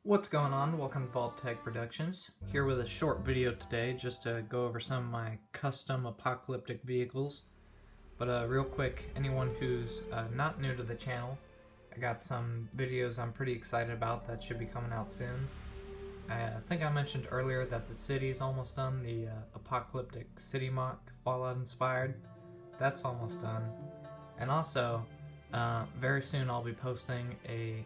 What's going on? Welcome to Vault-Tec Productions. Here with a short video today just to go over some of my custom apocalyptic vehicles. But real quick, anyone who's not new to the channel, I got some videos I'm pretty excited about that should be coming out soon. I think I mentioned earlier that the city's almost done, the Apocalyptic City Mock, Fallout inspired. That's almost done. And also, very soon I'll be posting a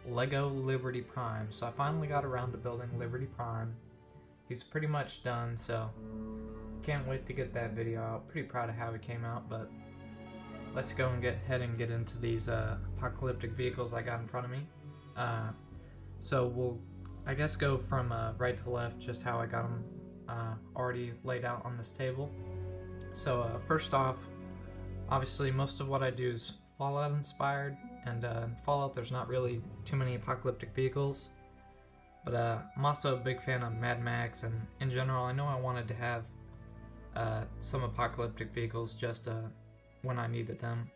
Lego Liberty Prime. So I finally got around to building Liberty Prime. He's pretty much done, so can't wait to get that video out. Pretty proud of how he came out, but let's go and get into these apocalyptic vehicles I got in front of me. So we'll, I guess, go from right to left, just how I got them already laid out on this table. So first off, obviously most of what I do is Fallout inspired, and in Fallout there's not really too many apocalyptic vehicles, but I'm also a big fan of Mad Max, and in general I know I wanted to have some apocalyptic vehicles just when I needed them.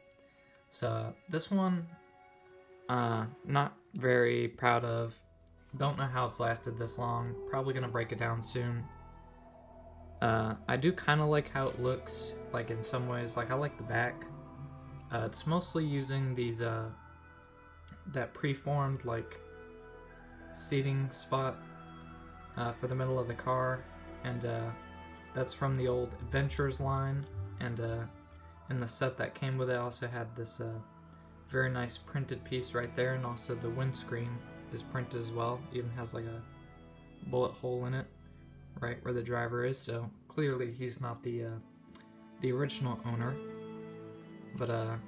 So this one, not very proud of, don't know how it's lasted this long, probably gonna break it down soon. I do kind of like how it looks, like in some ways, like I like the back. It's mostly using these that preformed like seating spot for the middle of the car, and that's from the old Adventures line, and in the set that came with it also had this very nice printed piece right there, and also the windscreen is printed as well, even has like a bullet hole in it right where the driver is, so clearly he's not the original owner. But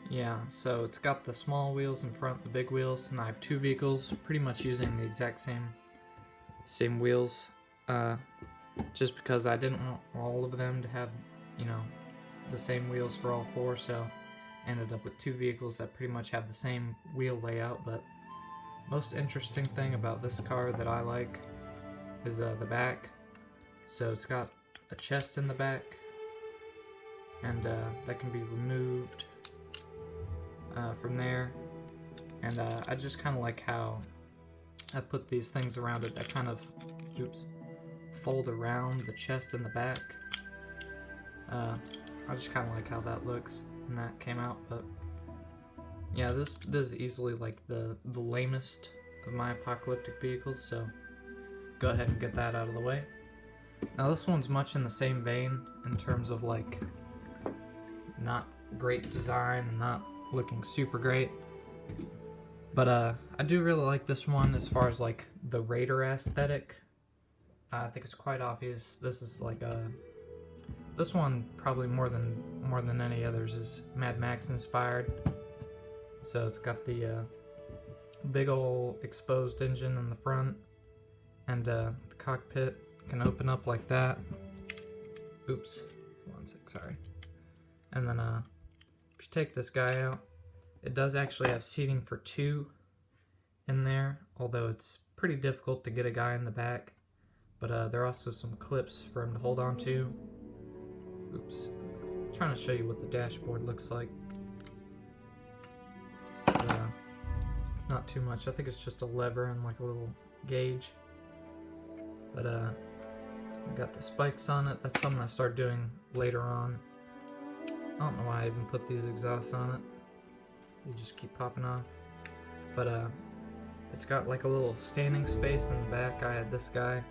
yeah, so it's got the small wheels in front, the big wheels, and I have two vehicles pretty much using the exact same wheels, just because I didn't want all of them to have, you know, the same wheels for all four, so I ended up with two vehicles that pretty much have the same wheel layout. But most interesting thing about this car that I like is the back. So it's got a chest in the back, and that can be removed from there, and I just kind of like how I put these things around it that kind of fold around the chest in the back. I just kind of like how that looks, and that came out. But yeah, this is easily like the lamest of my apocalyptic vehicles, so go ahead and get that out of the way. Now this one's much in the same vein in terms of like not great design and not looking super great, but I do really like this one as far as like the Raider aesthetic. I think it's quite obvious this is like this one probably more than any others is Mad Max inspired. So it's got the big ol' exposed engine in the front, and the cockpit can open up like that. Oops, one sec, sorry. And then if you take this guy out, it does actually have seating for two in there, although it's pretty difficult to get a guy in the back. But there are also some clips for him to hold on to. Oops, I'm trying to show you what the dashboard looks like. But, not too much. I think it's just a lever and like a little gauge. But we got the spikes on it. That's something I started doing later on. I don't know why I even put these exhausts on it. They just keep popping off. But it's got like a little standing space in the back. I had this guy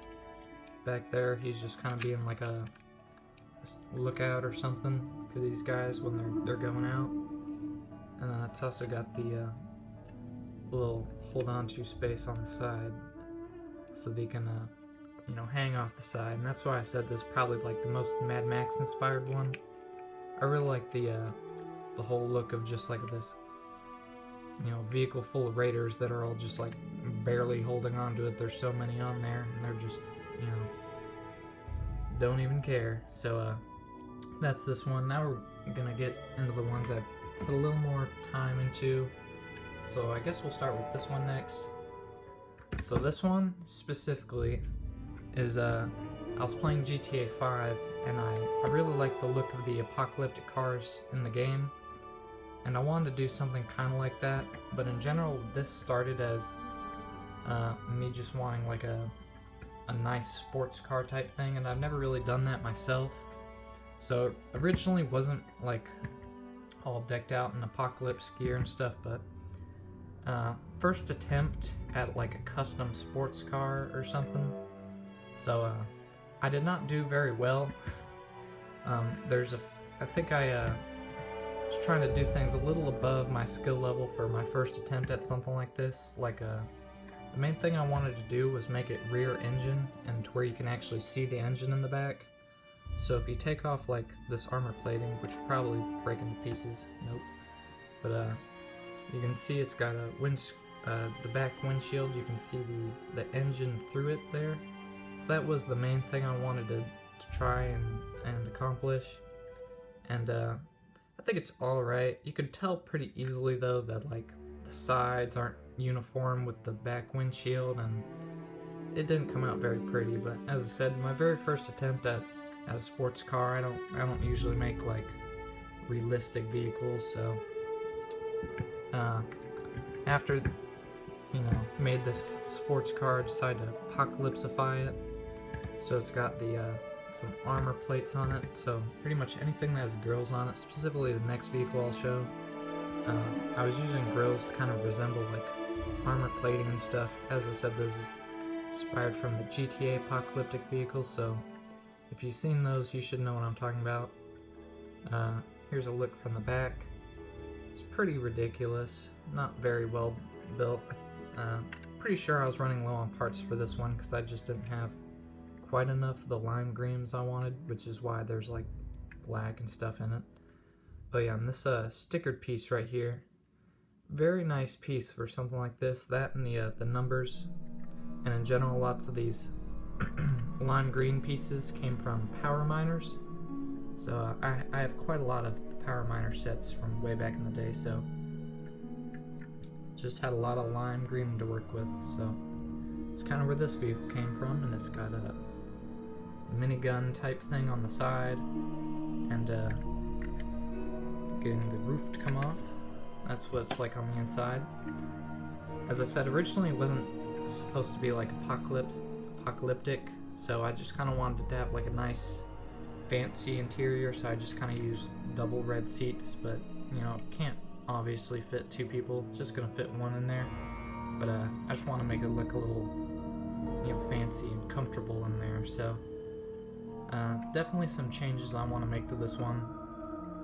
back there. He's just kind of being like a lookout or something for these guys when they're going out. And it's also got the little hold on to space on the side, so they can you know, hang off the side. And that's why I said this is probably like the most Mad Max inspired one. I really like the whole look of just like this, you know, vehicle full of raiders that are all just like barely holding on to it. There's so many on there, and they're just, you know, don't even care. So that's this one. Now we're gonna get into the ones I put a little more time into. So I guess we'll start with this one next. So this one specifically is I was playing GTA 5, and I really like the look of the apocalyptic cars in the game, and I wanted to do something kind of like that. But in general, this started as me just wanting like a nice sports car type thing, and I've never really done that myself. So originally wasn't like all decked out in apocalypse gear and stuff, but first attempt at like a custom sports car or something. So I did not do very well. I think I was trying to do things a little above my skill level for my first attempt at something like this. Like the main thing I wanted to do was make it rear engine, and to where you can actually see the engine in the back. So if you take off like this armor plating, which will probably break into pieces, nope. But you can see it's got the back windshield. You can see the engine through it there. So that was the main thing I wanted to try and accomplish. And I think it's alright. You could tell pretty easily though that like the sides aren't uniform with the back windshield, and it didn't come out very pretty. But as I said, my very first attempt at a sports car, I don't usually make like realistic vehicles, so after made this sports car, I decided to apocalypsify it. So it's got the some armor plates on it, so pretty much anything that has grills on it, specifically the next vehicle I'll show. I was using grills to kind of resemble like armor plating and stuff. As I said, this is inspired from the GTA Apocalyptic vehicles, so if you've seen those, you should know what I'm talking about. Here's a look from the back. It's pretty ridiculous, not very well built. Pretty sure I was running low on parts for this one because I just didn't have quite enough of the lime greens I wanted, which is why there's like black and stuff in it. But yeah, and this stickered piece right here, very nice piece for something like this. That and the numbers, and in general, lots of these lime green pieces came from power miners. So I have quite a lot of the power miner sets from way back in the day, so just had a lot of lime green to work with. So it's kind of where this vehicle came from, and it's got a minigun type thing on the side, and getting the roof to come off. That's what it's like on the inside. As I said, originally it wasn't supposed to be like apocalyptic, so I just kind of wanted it to have like a nice fancy interior, so I just kind of used double red seats, but it can't obviously fit two people, it's just gonna fit one in there. But I just want to make it look a little fancy and comfortable in there, so definitely some changes I want to make to this one.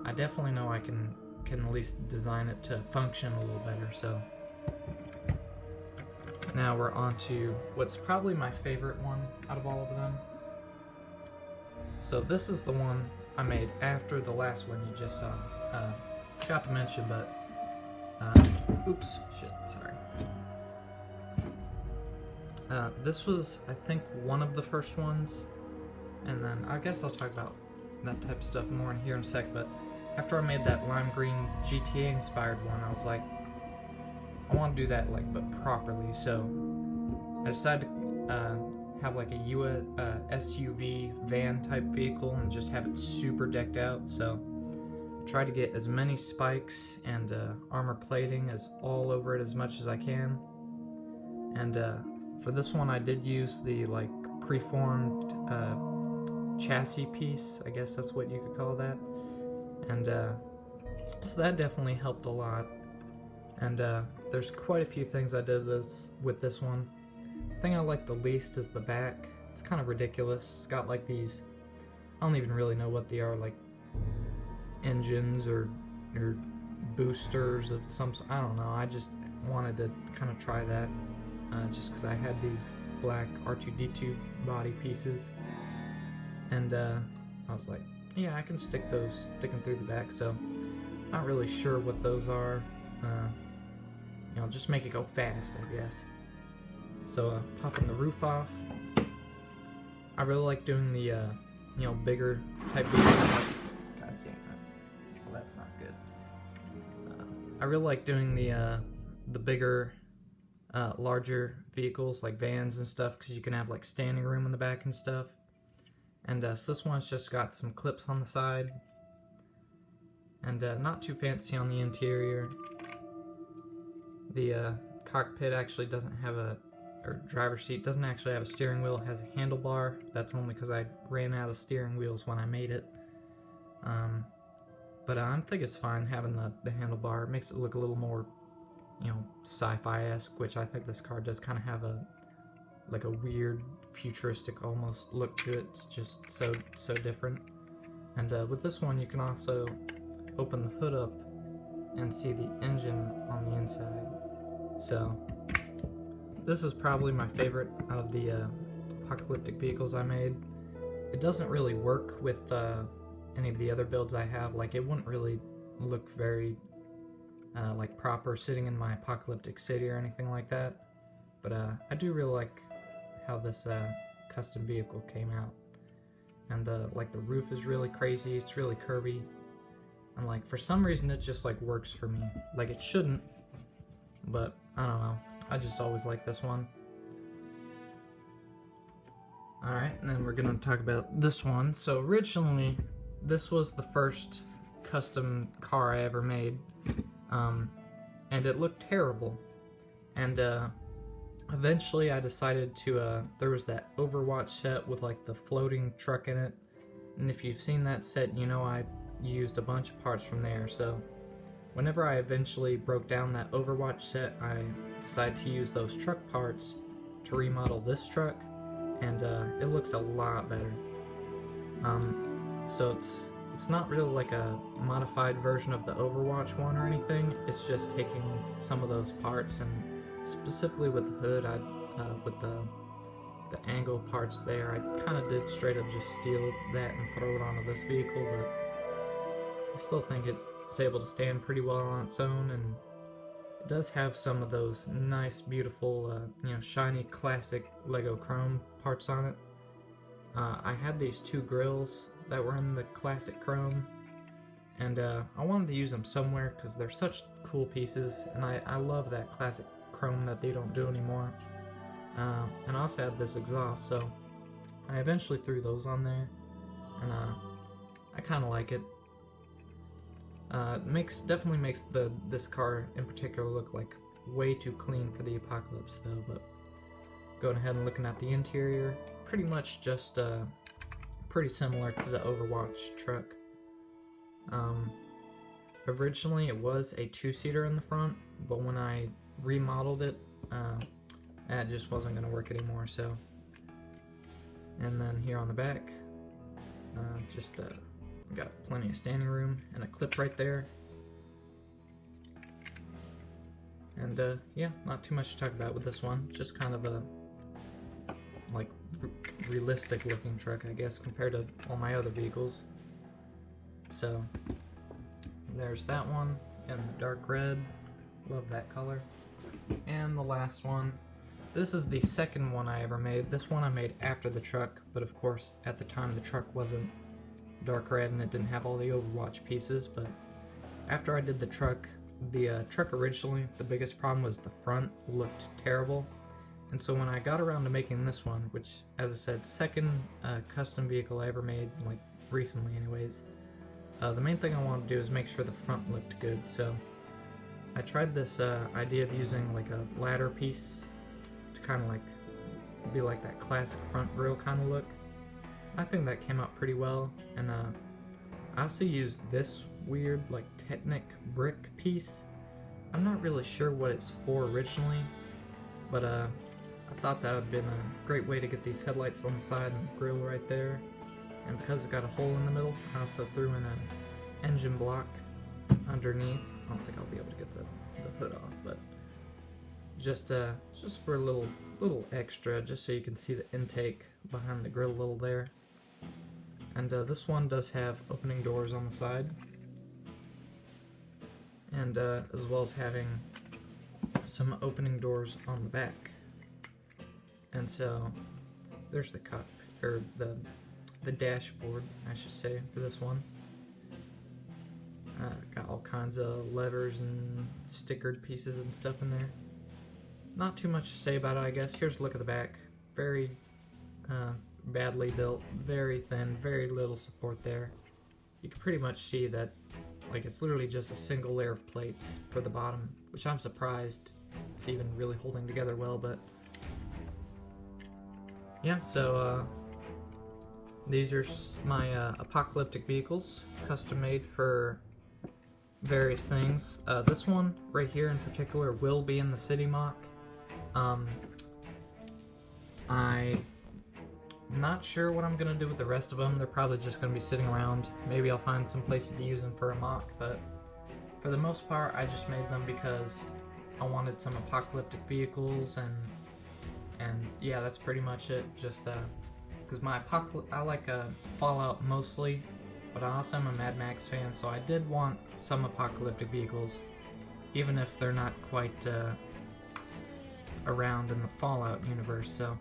I definitely know I can at least design it to function a little better. So now we're on to what's probably my favorite one out of all of them. So this is the one I made after the last one you just saw. Forgot to mention, but oops, shit, sorry. This was, I think, one of the first ones, and then I guess I'll talk about that type of stuff more in here in a sec. But after I made that lime green GTA inspired one, I was like, I want to do that but properly. So I decided to have like a SUV van type vehicle and just have it super decked out. So I tried to get as many spikes and armor plating as all over it as much as I can. And for this one, I did use the like preformed chassis piece, I guess that's what you could call that. And so that definitely helped a lot. And there's quite a few things I did with this one. The thing I like the least is the back. It's kind of ridiculous. It's got like these, I don't even really know what they are, like engines or boosters of some, I don't know. I just wanted to kind of try that just because I had these black R2-D2 body pieces, and I was like, yeah, I can stick those sticking through the back. So not really sure what those are. Just make it go fast, I guess. So popping the roof off. I really like doing the bigger type vehicles. God damn it. Well, that's not good. I really like doing the bigger, larger vehicles like vans and stuff, because you can have like standing room in the back and stuff. And so this one's just got some clips on the side, and not too fancy on the interior. The cockpit actually doesn't have a or driver's seat doesn't actually have a steering wheel. It has a handlebar. That's only because I ran out of steering wheels when I made it. But I think it's fine having the handlebar. It makes it look a little more, you know, sci-fi-esque, which I think this car does kind of have a weird futuristic almost look to it. It's just so different. And with this one, you can also open the hood up and see the engine on the inside. So this is probably my favorite out of the Apocalyptic vehicles I made. It doesn't really work with any of the other builds I have. Like, it wouldn't really look very like proper sitting in my Apocalyptic city or anything like that. But I do really like how this custom vehicle came out. And like the roof is really crazy. It's really curvy. And like for some reason it just like works for me. Like, it shouldn't, but I don't know. I just always like this one. Alright, and then we're gonna talk about this one. So originally, this was the first custom car I ever made. And it looked terrible. And eventually I decided to, there was that Overwatch set with like the floating truck in it. And if you've seen that set, you know I used a bunch of parts from there. So whenever I eventually broke down that Overwatch set, I decided to use those truck parts to remodel this truck, and it looks a lot better. So it's not really like a modified version of the Overwatch one or anything. It's just taking some of those parts, and specifically with the hood, with the angle parts there, I kind of did straight up just steal that and throw it onto this vehicle, but I still think it's able to stand pretty well on its own, and it does have some of those nice, beautiful, you know, shiny, classic Lego chrome parts on it. I had these two grills that were in the classic chrome, and I wanted to use them somewhere because they're such cool pieces, and I love that classic chrome that they don't do anymore. And I also had this exhaust, so I eventually threw those on there, and I kind of like it. Definitely makes this car in particular look like way too clean for the Apocalypse though. But going ahead and looking at the interior, pretty much just pretty similar to the Overwatch truck. Originally it was a two-seater in the front, but when I remodeled it, that just wasn't going to work anymore. So, and then here on the back, just got plenty of standing room and a clip right there. And yeah, not too much to talk about with this one. Just kind of a like realistic looking truck, I guess, compared to all my other vehicles. So there's that one in the dark red. Love that color. And the last one. This is the second one I ever made. This one I made after the truck, but of course at the time the truck wasn't dark red and it didn't have all the Overwatch pieces. But after I did the truck originally, the biggest problem was the front looked terrible. And so when I got around to making this one, which, as I said, second custom vehicle I ever made, like recently anyways, the main thing I wanted to do is make sure the front looked good. So I tried this idea of using like a ladder piece to kind of like be like that classic front grille kind of look. I think that came out pretty well. And I also used this weird like Technic brick piece. I'm not really sure what it's for originally, but I thought that would have been a great way to get these headlights on the side and the grille right there. And because it got a hole in the middle, I also threw in an engine block underneath. I don't think I'll be able to get the hood off, but just for a little extra, just so you can see the intake behind the grille a little there. And this one does have opening doors on the side, and as well as having some opening doors on the back. And so there's the cockpit, or the dashboard, I should say, for this one. Got all kinds of levers and stickered pieces and stuff in there. Not too much to say about it, I guess. Here's a look at the back. Very badly built, very thin, very little support there. You can pretty much see that like it's literally just a single layer of plates for the bottom, which I'm surprised it's even really holding together well, but yeah, so these are my apocalyptic vehicles, custom made for various things. This one right here in particular will be in the city mock. I'm not sure what I'm gonna do with the rest of them. They're probably just gonna be sitting around. Maybe I'll find some places to use them for a mock, but for the most part I just made them because I wanted some apocalyptic vehicles, and yeah, that's pretty much it. Just because I like Fallout mostly, but I also am a Mad Max fan, so I did want some apocalyptic vehicles, even if they're not quite around in the Fallout universe. So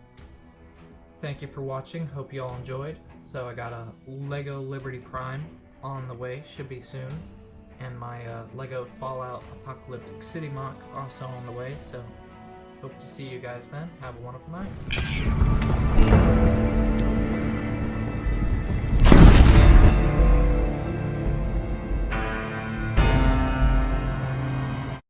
thank you for watching, hope you all enjoyed. So I got a Lego Liberty Prime on the way, should be soon, and my Lego Fallout Apocalyptic City mock also on the way, so hope to see you guys then. Have a wonderful night.